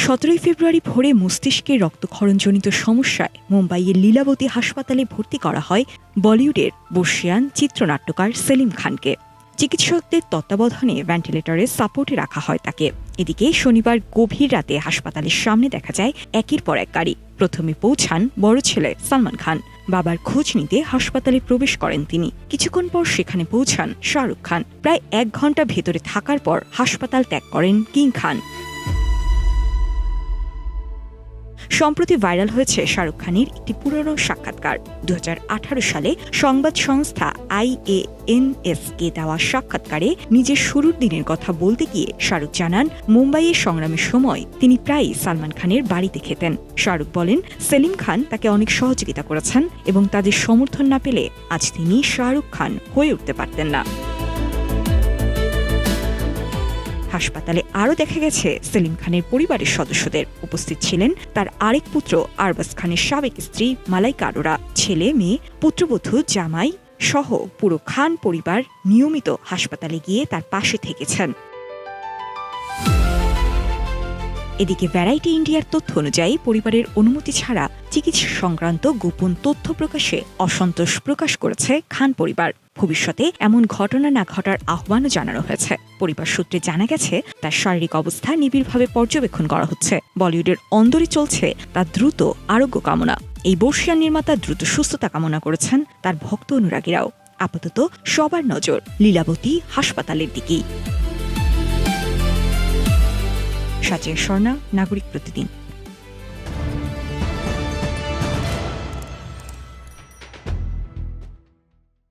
17 ফেব্রুয়ারি ভোরে মস্তিষ্কে রক্তক্ষরণজনিত সমস্যায় মুম্বাইয়ের লীলাবতী হাসপাতালে ভর্তি করা হয় বলিউডের বর্ষিয়ান চিত্রনাট্যকার সেলিম খানকে। চিকিৎসকদের তত্ত্বাবধানে ভেন্টিলেটরে সাপোর্টে রাখা হয় তাকে। এদিকে শনিবার গভীর রাতে হাসপাতালের সামনে দেখা যায় একের পর এক গাড়ি। প্রথমে পৌঁছান বড় ছেলে সালমান খান। বাবার খোঁজ নিতে হাসপাতালে প্রবেশ করেন তিনি। কিছুক্ষণ পর সেখানে পৌঁছান শাহরুখ খান। প্রায় 1 ঘণ্টা ভেতরে থাকার পর হাসপাতাল ত্যাগ করেন কিং খান। সম্প্রতি ভাইরাল হয়েছে শাহরুখ খানের একটি পুরনো সাক্ষাৎকার। 2018 সালে সংবাদ সংস্থা IANS-কে দেওয়া সাক্ষাৎকারে নিজের শুরুর দিনের কথা বলতে গিয়ে শাহরুখ জানান, মুম্বাইয়ের সংগ্রামের সময় তিনি প্রায়ই সালমান খানের বাড়িতে খেতেন। শাহরুখ বলেন, সেলিম খান তাকে অনেক সহযোগিতা করেছেন এবং তাদের সমর্থন না পেলে আজ তিনি শাহরুখ খান হয়ে উঠতে পারতেন না। হাসপাতালে আরও দেখা গেছে সেলিম খানের পরিবারের সদস্যদের। উপস্থিত ছিলেন তার আরেক পুত্র আরবাজ খানের সাবেক স্ত্রী মালাইকা আরোরা, ছেলে মেয়ে, পুত্রবধূ, জামাই সহ পুরো খান পরিবার নিয়মিত হাসপাতালে গিয়ে তার পাশে থেকেছেন। এদিকে ভ্যারাইটি ইন্ডিয়ার তথ্য অনুযায়ী পরিবারের অনুমতি ছাড়া চিকিৎসা সংক্রান্ত গোপন তথ্য প্রকাশে অসন্তোষ প্রকাশ করেছে খান পরিবার। ভবিষ্যতে এমন ঘটনা না ঘটার আহ্বানও জানানো হয়েছে। পরিবার সূত্রে জানা গেছে তার শারীরিক অবস্থা নিবিড়ভাবে পর্যবেক্ষণ করা হচ্ছে। বলিউডের অন্দরে চলছে তার দ্রুত আরোগ্য কামনা। এই বর্ষিয়ান নির্মাতা দ্রুত সুস্থতা কামনা করেছেন তার ভক্ত অনুরাগীরাও। আপাতত সবার নজর লীলাবতী হাসপাতালের দিকেই। সাজিয়া স্বর্ণা, নাগরিক প্রতিদিন।